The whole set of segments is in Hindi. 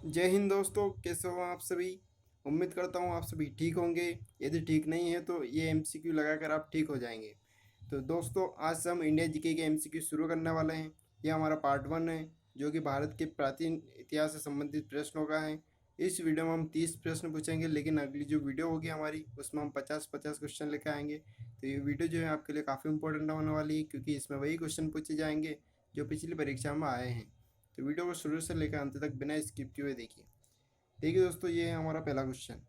जय हिंद दोस्तों, कैसे हो आप सभी। उम्मीद करता हूँ आप सभी ठीक होंगे। यदि ठीक नहीं है तो ये एमसीक्यू लगाकर आप ठीक हो जाएंगे। तो दोस्तों, आज हम इंडिया जीके के एमसीक्यू शुरू करने वाले हैं। यह हमारा पार्ट 1 है, जो कि भारत के प्राचीन इतिहास से संबंधित प्रश्नों का है। इस वीडियो में हम 30 प्रश्न पूछेंगे, लेकिन अगली जो वीडियो होगी हमारी, उसमें हम 50-50 क्वेश्चन लेकर आएंगे। तो ये वीडियो जो है आपके लिए काफ़ी इंपॉर्टेंट होने वाली है, क्योंकि इसमें वही क्वेश्चन पूछे जाएंगे जो पिछली परीक्षा में आए हैं। तो वीडियो को शुरू से लेकर अंत तक बिना स्किप किए हुए देखिए। देखिए दोस्तों, ये है हमारा पहला क्वेश्चन।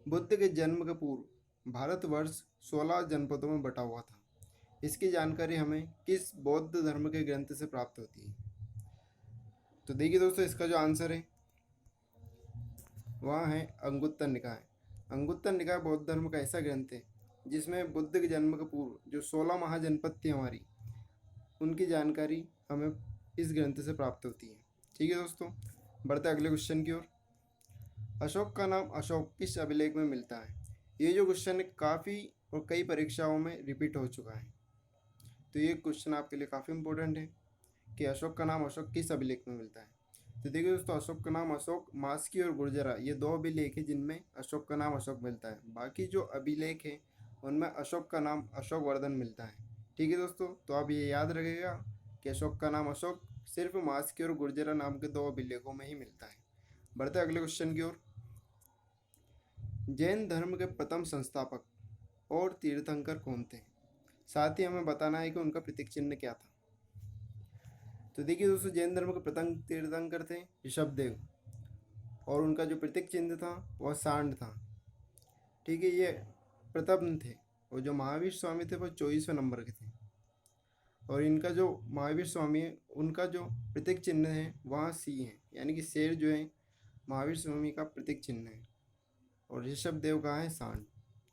बुद्ध के जन्म के पूर्व भारतवर्ष 16 जनपदों में बटा हुआ था। इसकी जानकारी हमें किस बौद्ध धर्म के ग्रंथ से प्राप्त होती है? तो देखिए दोस्तों, इसका जो आंसर है वह है अंगुत्तर निकाय। अंगुत्तर निकाय बौद्ध धर्म का ऐसा ग्रंथ है जिसमें बुद्ध के जन्म के पूर्व जो 16 महाजनपद थी हमारी, उनकी जानकारी हमें इस ग्रंथ से प्राप्त होती है। ठीक है दोस्तों, बढ़ते अगले क्वेश्चन की ओर। अशोक का नाम अशोक किस अभिलेख में मिलता है? ये जो क्वेश्चन है काफ़ी और कई परीक्षाओं में रिपीट हो चुका है। तो ये क्वेश्चन आपके लिए काफ़ी इंपॉर्टेंट है कि अशोक का नाम अशोक किस अभिलेख में मिलता है। तो देखिए दोस्तों, अशोक का नाम अशोक, मास्की और गुर्जरा, ये दो अभिलेख है जिनमें अशोक का नाम अशोक मिलता है। बाकी जो अभिलेख है उनमें अशोक का नाम अशोक वर्धन मिलता है। ठीक है दोस्तों, तो आप ये याद रखिएगा कि अशोक का नाम अशोक सिर्फ मास्की और गुर्जरा नाम के दो अभिलेखों में ही मिलता है। बढ़ते अगले क्वेश्चन की ओर। जैन धर्म के प्रथम संस्थापक और तीर्थंकर कौन थे? साथ ही हमें बताना है कि उनका प्रतीक चिन्ह क्या था। तो देखिए दोस्तों, जैन धर्म के प्रथम तीर्थंकर थे ऋषभदेव, और उनका जो प्रतीक चिन्ह था वह सांड था। ठीक है, ये प्रथम थे। और जो महावीर स्वामी थे वो 24वें नंबर के थे। और इनका जो महावीर स्वामी है उनका जो प्रतीक चिन्ह है वहाँ सी है, यानी कि शेर जो है महावीर स्वामी का प्रतीक चिन्ह है। और ऋषभदेव का है सांड।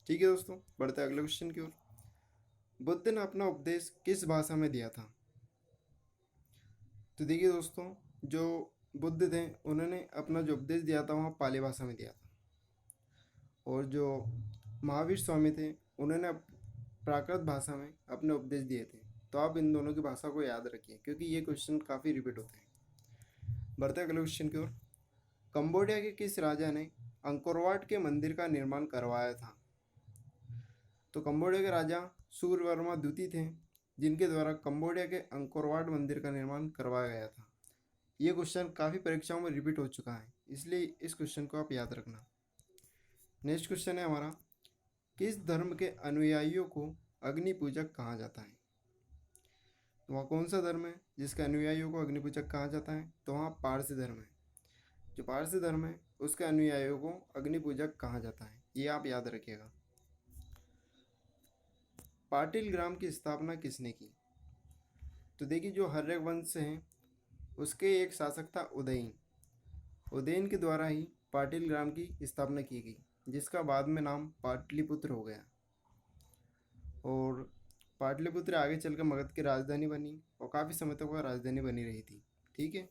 ठीक है दोस्तों, बढ़ते अगले क्वेश्चन की ओर। बुद्ध ने अपना उपदेश किस भाषा में दिया था? तो देखिए दोस्तों, जो बुद्ध थे उन्होंने अपना जो उपदेश दिया था वहाँ पाली भाषा में दिया था। और जो महावीर स्वामी थे उन्होंने प्राकृत भाषा में अपने उपदेश दिए थे। तो आप इन दोनों की भाषा को याद रखिए, क्योंकि ये क्वेश्चन काफ़ी रिपीट होते हैं। बढ़ते अगले क्वेश्चन की ओर। कंबोडिया के किस राजा ने अंकोरवाट के मंदिर का निर्माण करवाया था? तो कंबोडिया के राजा सूर्यवर्मा द्वितीय थे, जिनके द्वारा कंबोडिया के अंकोरवाट मंदिर का निर्माण करवाया गया था। ये क्वेश्चन काफ़ी परीक्षाओं में रिपीट हो चुका है, इसलिए इस क्वेश्चन को आप याद रखना। नेक्स्ट क्वेश्चन है हमारा, किस धर्म के अनुयायियों को अग्नि पूजक कहा जाता है? तो वहाँ कौन सा धर्म है जिसके अनुयायियों को अग्नि पूजक कहा जाता है? तो वहाँ पारसी धर्म है। जो पारसी धर्म है उसके अनुयायियों को अग्नि पूजक कहा जाता है, ये आप याद रखिएगा। पाटिल ग्राम की स्थापना किसने की? तो देखिए, जो हर्यक वंश है उसके एक शासक था उदयन। उदयन के द्वारा ही पाटिल ग्राम की स्थापना की गई, जिसका बाद में नाम पाटलिपुत्र हो गया। और पाटलिपुत्र आगे चलकर मगध की राजधानी बनी और काफ़ी समय तक वह राजधानी बनी रही थी। ठीक है,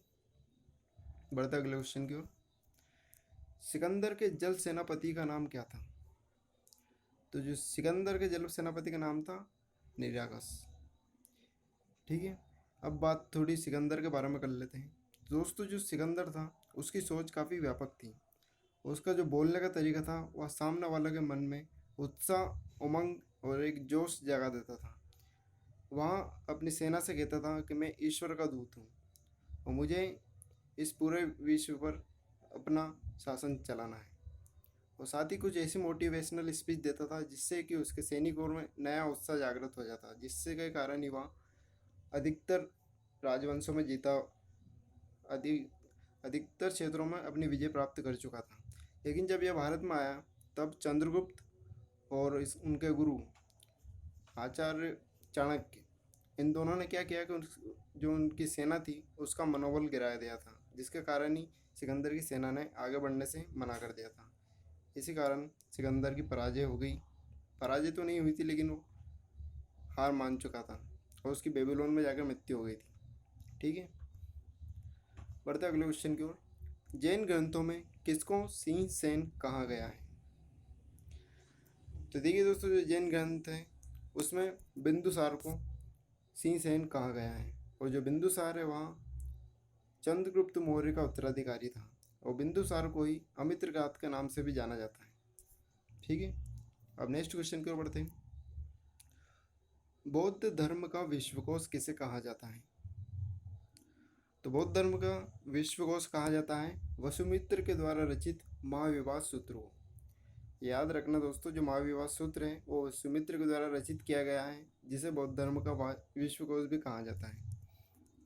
बढ़ते अगले क्वेश्चन की ओर। सिकंदर के जल सेनापति का नाम क्या था? तो जो सिकंदर के जल सेनापति का नाम था निरागस। ठीक है, अब बात थोड़ी सिकंदर के बारे में कर लेते हैं। दोस्तों, जो सिकंदर था उसकी सोच काफ़ी व्यापक थी। उसका जो बोलने का तरीका था वह सामने वाले के मन में उत्साह, उमंग और एक जोश जगा देता था। वहाँ अपनी सेना से कहता था कि मैं ईश्वर का दूत हूँ और मुझे इस पूरे विश्व पर अपना शासन चलाना है। और साथ ही कुछ ऐसी मोटिवेशनल स्पीच देता था जिससे कि उसके सैनिकों में नया उत्साह जागृत हो जाता, जिससे के कारण ही वह अधिकतर राजवंशों में जीता, अधिकतर क्षेत्रों में अपनी विजय प्राप्त कर चुका था। लेकिन जब यह भारत में आया तब चंद्रगुप्त और उनके गुरु आचार्य चाणक्य, इन दोनों ने क्या किया कि जो उनकी सेना थी उसका मनोबल गिराया दिया था, जिसके कारण ही सिकंदर की सेना ने आगे बढ़ने से मना कर दिया था। इसी कारण सिकंदर की पराजय हो गई। पराजय तो नहीं हुई थी, लेकिन वो हार मान चुका था और उसकी बेबीलोन में जाकर मृत्यु हो गई थी। ठीक है, बढ़ते अगले क्वेश्चन की ओर। जैन ग्रंथों में किसको सिंह सेन कहा गया है? तो देखिए दोस्तों, जो जैन ग्रंथ है उसमें बिंदुसार को सिंह सेन कहा गया है। और जो बिंदुसार है वहाँ चंद्रगुप्त मौर्य का उत्तराधिकारी था और बिंदुसार को ही अमित्रघात के नाम से भी जाना जाता है। ठीक है, अब नेक्स्ट क्वेश्चन की ओर बढ़ते हैं। बौद्ध धर्म का विश्वकोश किसे कहा जाता है? तो बौद्ध धर्म का विश्वकोश कहा जाता है वसुमित्र के द्वारा रचित महाविवाद सूत्र को। याद रखना दोस्तों, जो महाविवाद सूत्र है वो वसुमित्र के द्वारा रचित किया गया है, जिसे बौद्ध धर्म का विश्वकोश भी कहा जाता है।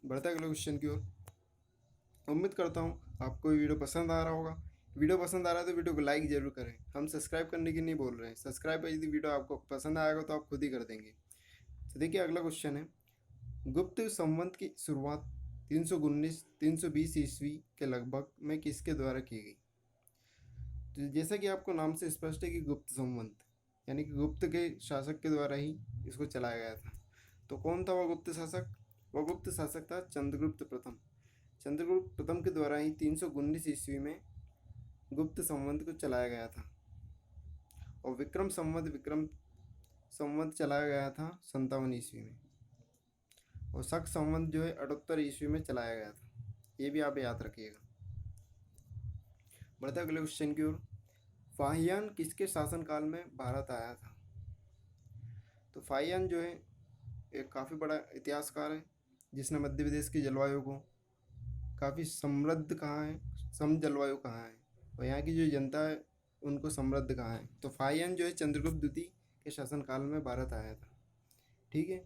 बढ़ते अगले क्वेश्चन की ओर। उम्मीद करता हूँ आपको ये वीडियो पसंद आ रहा होगा। वीडियो पसंद आ रहा है तो वीडियो को लाइक जरूर करें। हम सब्सक्राइब करने की नहीं बोल रहे हैं, सब्सक्राइब यदि वीडियो आपको पसंद आएगा तो आप खुद ही कर देंगे। तो देखिए अगला क्वेश्चन है, गुप्त संवत की शुरुआत 319-320 ईस्वी के लगभग में किसके द्वारा की गई? तो जैसा कि आपको नाम से स्पष्ट है कि गुप्त संवत यानी कि गुप्त के शासक के द्वारा ही इसको चलाया गया था। तो कौन था वह गुप्त शासक? वह गुप्त शासक था चंद्रगुप्त प्रथम। चंद्रगुप्त प्रथम के द्वारा ही 319 ईस्वी में गुप्त संवत को चलाया गया था। और विक्रम संवत चलाया गया था 57 ईस्वी में। और शक संवत जो है 78 ईस्वी में चलाया गया था। ये भी आप याद रखिएगा। बढ़ते अगले क्वेश्चन की ओर। फाहियान किसके शासनकाल में भारत आया था? तो फाहियान जो है एक काफ़ी बड़ा इतिहासकार है, जिसने मध्य प्रदेश की जलवायु को काफ़ी समृद्ध कहा है, सम जलवायु कहा है, और यहाँ की जो जनता है उनको समृद्ध कहा है। तो फाहियान जो है चंद्रगुप्त द्वितीय के शासनकाल में भारत आया था। ठीक है,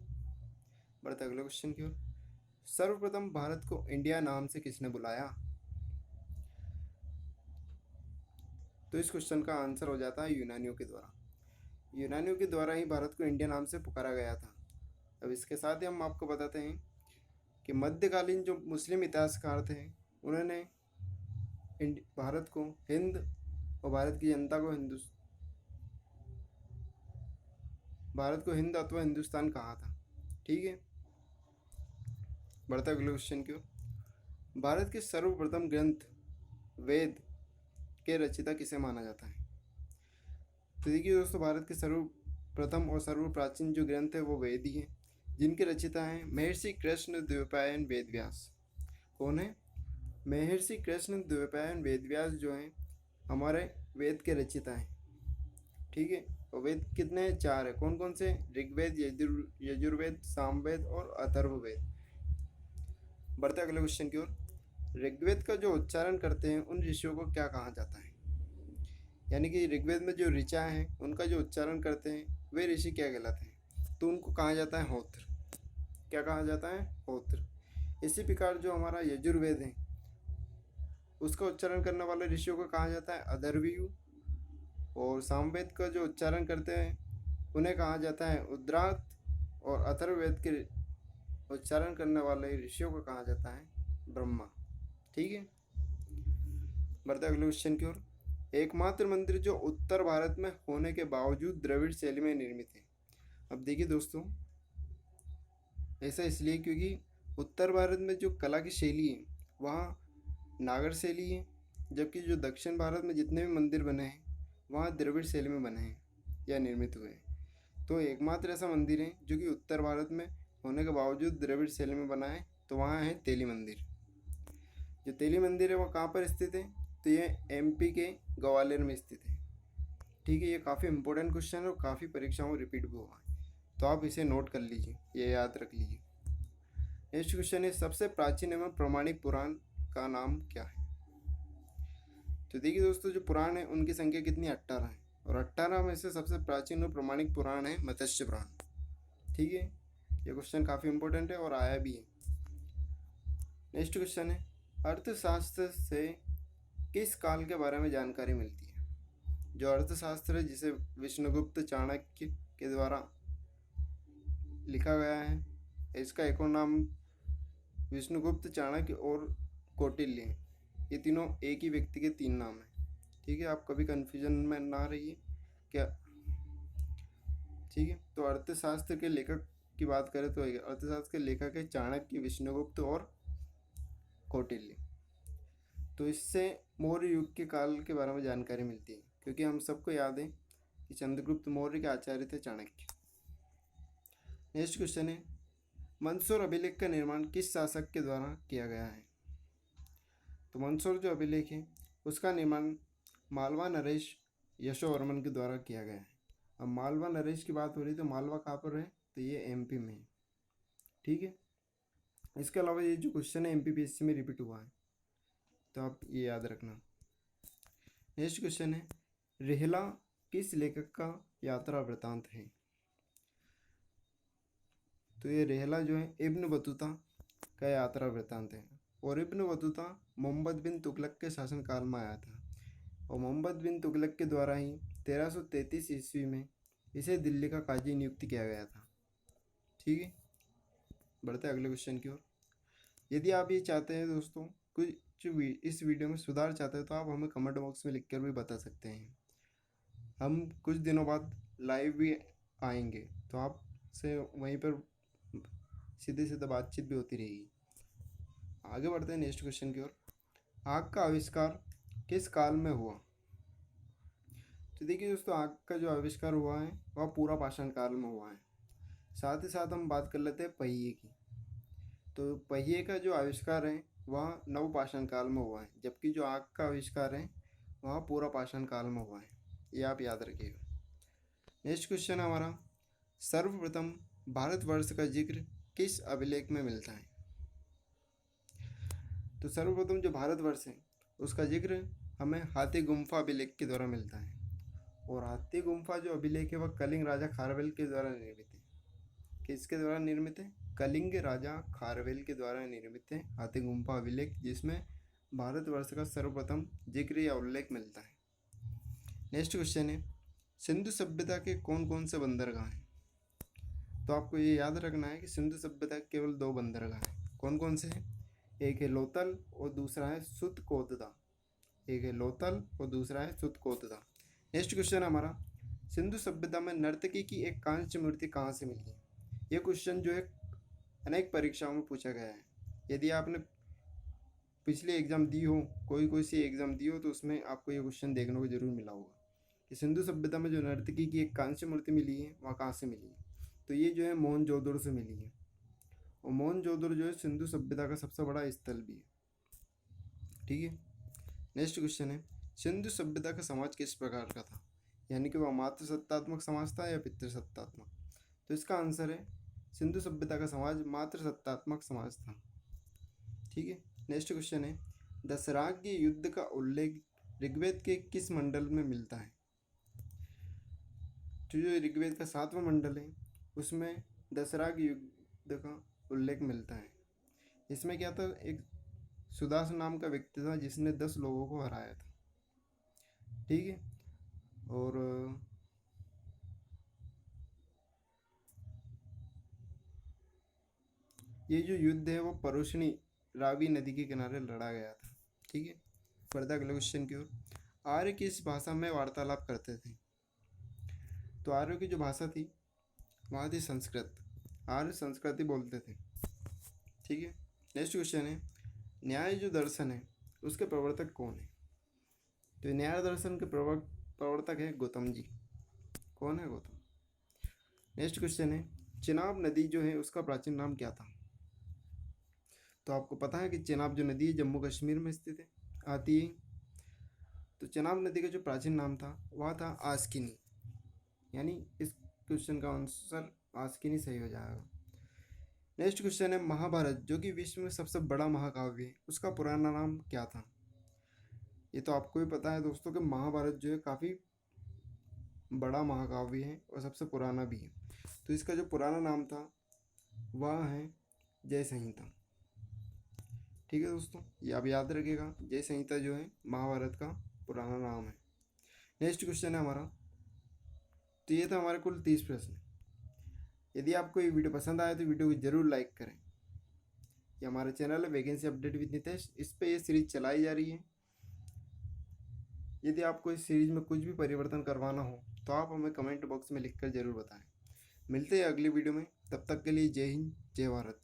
बढ़ते अगले क्वेश्चन की ओर। सर्वप्रथम भारत को इंडिया नाम से किसने बुलाया? तो इस क्वेश्चन का आंसर हो जाता है यूनानियों के द्वारा। यूनानियों के द्वारा ही भारत को इंडिया नाम से पुकारा गया था। अब इसके साथ ही हम आपको बताते हैं कि मध्यकालीन जो मुस्लिम इतिहासकार थे उन्होंने भारत को हिंद और भारत की जनता को भारत को हिंद अथवा हिंदुस्तान कहा था। ठीक है, बढ़ता अगले क्वेश्चन की ओर। भारत के सर्वप्रथम ग्रंथ वेद के रचयिता किसे माना जाता है? तो देखिए दोस्तों, भारत के सर्वप्रथम और सर्वप्राचीन जो ग्रंथ है वो वेद ही है, जिनके रचयिता हैं महर्षि कृष्ण द्वैपायन वेदव्यास। कौन है? महर्षि कृष्ण द्वैपायन वेदव्यास जो हैं हमारे वेद के रचयिता हैं। ठीक है, और वेद कितने हैं? 4 है। कौन कौन से? ऋग्वेद, यजुर्वेद, सामवेद और अथर्ववेद। बढ़ते अगले क्वेश्चन की ओर। ऋग्वेद का जो उच्चारण करते हैं उन ऋषियों को क्या कहा जाता है? यानी कि ऋग्वेद में जो ऋचा हैं उनका जो उच्चारण करते हैं वे ऋषि क्या कहलाते हैं? तो उनको कहा जाता है होत्र। क्या कहा जाता है? होत्र। इसी प्रकार जो हमारा यजुर्वेद है उसका उच्चारण करने वाले ऋषियों को कहा जाता है अधर्वयु, और सामवेद का जो उच्चारण करते हैं उन्हें कहा जाता है उद्रात, और अथर्ववेद के उच्चारण करने वाले ऋषियों को कहा जाता है ब्रह्मा। ठीक है, बढ़ते अगले क्वेश्चन की ओर। एकमात्र मंदिर जो उत्तर भारत में होने के बावजूद द्रविड़ शैली में निर्मित है। अब देखिए दोस्तों, ऐसा इसलिए क्योंकि उत्तर भारत में जो कला की शैली है वहाँ नागर शैली है, जबकि जो दक्षिण भारत में जितने भी मंदिर बने हैं वहाँ द्रविड़ शैली में बने हैं या निर्मित हुए हैं। तो एकमात्र ऐसा मंदिर है जो कि उत्तर भारत में होने के बावजूद द्रविड़ शैली में बना है, तो वहाँ है तेली मंदिर। जो तेली मंदिर है वो कहाँ पर स्थित है? तो ये एमपी के ग्वालियर में स्थित है। ठीक है, ये काफ़ी इंपॉर्टेंट क्वेश्चन है और काफ़ी परीक्षाओं में रिपीट भी हुआ है, तो आप इसे नोट कर लीजिए, ये याद रख लीजिए। नेक्स्ट क्वेश्चन है, सबसे प्राचीन एवं प्रमाणिक पुराण का नाम क्या है? तो देखिए दोस्तों, जो पुराण है उनकी संख्या कितनी? 18 है, और 18 में से सबसे प्राचीन और प्रमाणिक पुराण है मत्स्य पुराण। ठीक है, ये क्वेश्चन काफ़ी इंपॉर्टेंट है और आया भी है। नेक्स्ट क्वेश्चन है, अर्थशास्त्र से किस काल के बारे में जानकारी मिलती है? जो अर्थशास्त्र है जिसे विष्णुगुप्त चाणक्य के द्वारा लिखा गया है, इसका एक और नाम विष्णुगुप्त, चाणक्य और कौटिल्य है। ये तीनों एक ही व्यक्ति के 3 नाम हैं। ठीक है, आप कभी कन्फ्यूजन में ना रहिए क्या। ठीक है, तो अर्थशास्त्र के लेखक की बात करें तो अर्थशास्त्र के लेखक है चाणक्य, विष्णुगुप्त और कौटिल्य। तो इससे मौर्य युग के काल के बारे में जानकारी मिलती है, क्योंकि हम सबको याद है कि चंद्रगुप्त मौर्य के आचार्य थे चाणक्य। नेक्स्ट क्वेश्चन है, मंदसौर अभिलेख का निर्माण किस शासक के द्वारा किया गया है? तो मंदसौर जो अभिलेख है उसका निर्माण मालवा नरेश यशोवर्मन के द्वारा किया गया है। अब मालवा नरेश की बात हो रही तो मालवा कहाँ पर है, तो ये एमपी में है। ठीक है, इसके अलावा ये जो क्वेश्चन है एमपीपीएससी में रिपीट हुआ है, तो आप ये याद रखना। नेक्स्ट क्वेश्चन है, रेहला किस लेखक का यात्रा वृतांत है? तो ये रेहला जो है इब्न बतूता का यात्रा वृतांत है। और इब्न बतूता मोहम्मद बिन तुगलक के शासनकाल में आया था, और मोहम्मद बिन तुगलक के द्वारा ही 1333 ईस्वी में इसे दिल्ली का काजी नियुक्त किया गया था। ठीक है, बढ़ते हैं अगले क्वेश्चन की ओर। यदि आप ये चाहते हैं दोस्तों कुछ इस वीडियो में सुधार चाहते हैं तो आप हमें कमेंट बॉक्स में लिखकर भी बता सकते हैं। हम कुछ दिनों बाद लाइव भी आएंगे, तो आपसे वहीं पर सीधे सीधे बातचीत भी होती रहेगी। आगे बढ़ते हैं नेक्स्ट क्वेश्चन की ओर। आग का आविष्कार किस काल में हुआ? तो देखिए दोस्तों, आग का जो आविष्कार हुआ है वह पूरा पाषाण काल में हुआ है। साथ ही साथ हम बात कर लेते हैं पहिए की। तो पहिए का जो आविष्कार है वह नवपाषाण काल में हुआ है, जबकि जो आग का आविष्कार है वह पूरा पाषाण काल में हुआ है। ये आप याद रखिएगा। नेक्स्ट क्वेश्चन हमारा, सर्वप्रथम भारतवर्ष का जिक्र किस अभिलेख में मिलता है? तो सर्वप्रथम जो भारतवर्ष है उसका जिक्र हमें हाथी गुम्फा अभिलेख के द्वारा मिलता है। और हाथी गुम्फा जो अभिलेख है वह कलिंग राजा खारवेल के द्वारा निर्मित है। किसके द्वारा निर्मित है? कलिंग राजा खारवेल के द्वारा निर्मित है हाथी गुम्फा अभिलेख, जिसमें भारतवर्ष का सर्वप्रथम जिक्र या उल्लेख मिलता है। नेक्स्ट क्वेश्चन है, सिंधु सभ्यता के कौन कौन से बंदरगाह हैं? तो आपको ये याद रखना है कि सिंधु सभ्यता के केवल 2 बंदरगाह हैं। कौन कौन से हैं? एक है लोथल और दूसरा है सुतकोतदा। एक है लोथल और दूसरा है सुतकोतदा। नेक्स्ट क्वेश्चन हमारा, सिंधु सभ्यता में नर्तकी की एक कांस्य मूर्ति कहाँ से मिली है? ये क्वेश्चन जो है अनेक परीक्षाओं में पूछा गया है। यदि आपने पिछले एग्ज़ाम दी हो, कोई सी एग्ज़ाम दी हो, तो उसमें आपको ये क्वेश्चन देखने को जरूर मिला होगा कि सिंधु सभ्यता में जो नर्तकी की एक कांस्य मूर्ति मिली है वह कहाँ से मिली है? तो ये जो है मोहनजोदड़ो से मिली है। और मोहनजोदड़ो जो है सिंधु सभ्यता का सबसे बड़ा स्थल भी है। ठीक है, नेक्स्ट क्वेश्चन है, सिंधु सभ्यता का समाज किस प्रकार का था? यानी कि वह मातृ सत्तात्मक समाज था या पितृसत्तात्मक? तो इसका आंसर है सिंधु सभ्यता का समाज मातृ सत्तात्मक समाज था। ठीक है, नेक्स्ट क्वेश्चन है, दशराग्य युद्ध का उल्लेख ऋग्वेद के किस मंडल में मिलता है? तो जो ऋग्वेद का 7वां मंडल है उसमें दशराग्य युद्ध का उल्लेख मिलता है। इसमें क्या था, एक सुदास नाम का व्यक्ति था जिसने 10 लोगों को हराया था। ठीक है, और ये जो युद्ध है वो परुष्णी रावी नदी के किनारे लड़ा गया था। ठीक है, बढ़ते अगले क्वेश्चन की ओर। आर्य किस भाषा में वार्तालाप करते थे? तो आर्यों की जो भाषा थी वहाँ थी संस्कृत। आर्य संस्कृत ही बोलते थे। ठीक है, नेक्स्ट क्वेश्चन है, न्याय जो दर्शन है उसके प्रवर्तक कौन है? तो न्याय दर्शन के प्रवर्तक है गौतम जी। कौन है? गौतम। नेक्स्ट क्वेश्चन है, चेनाब नदी जो है उसका प्राचीन नाम क्या था? तो आपको पता है कि चेनाब जो नदी है जम्मू कश्मीर में स्थित है, आती है। तो चेनाब नदी का जो प्राचीन नाम था वह था आस्किनी, यानी इस क्वेश्चन का आंसर आस्किनी सही हो जाएगा। नेक्स्ट क्वेश्चन है, महाभारत जो कि विश्व में सबसे बड़ा महाकाव्य है उसका पुराना नाम क्या था? ये तो आपको भी पता है दोस्तों कि महाभारत जो है काफ़ी बड़ा महाकाव्य है और सबसे पुराना भी है। तो इसका जो पुराना नाम था वह है जय संहिता। ठीक है दोस्तों, ये आप याद रखिएगा, जय संहिता जो है महाभारत का पुराना नाम है। नेक्स्ट क्वेश्चन है हमारा, तो ये था हमारे कुल 30 प्रश्न। यदि आपको ये वीडियो पसंद आया तो वीडियो को जरूर लाइक करें। ये हमारा चैनल है वैकेंसी अपडेट विद नितेश, इस पर ये सीरीज चलाई जा रही है। यदि आपको इस सीरीज में कुछ भी परिवर्तन करवाना हो तो आप हमें कमेंट बॉक्स में लिखकर ज़रूर बताएं। मिलते हैं अगली वीडियो में, तब तक के लिए जय हिंद जय भारत।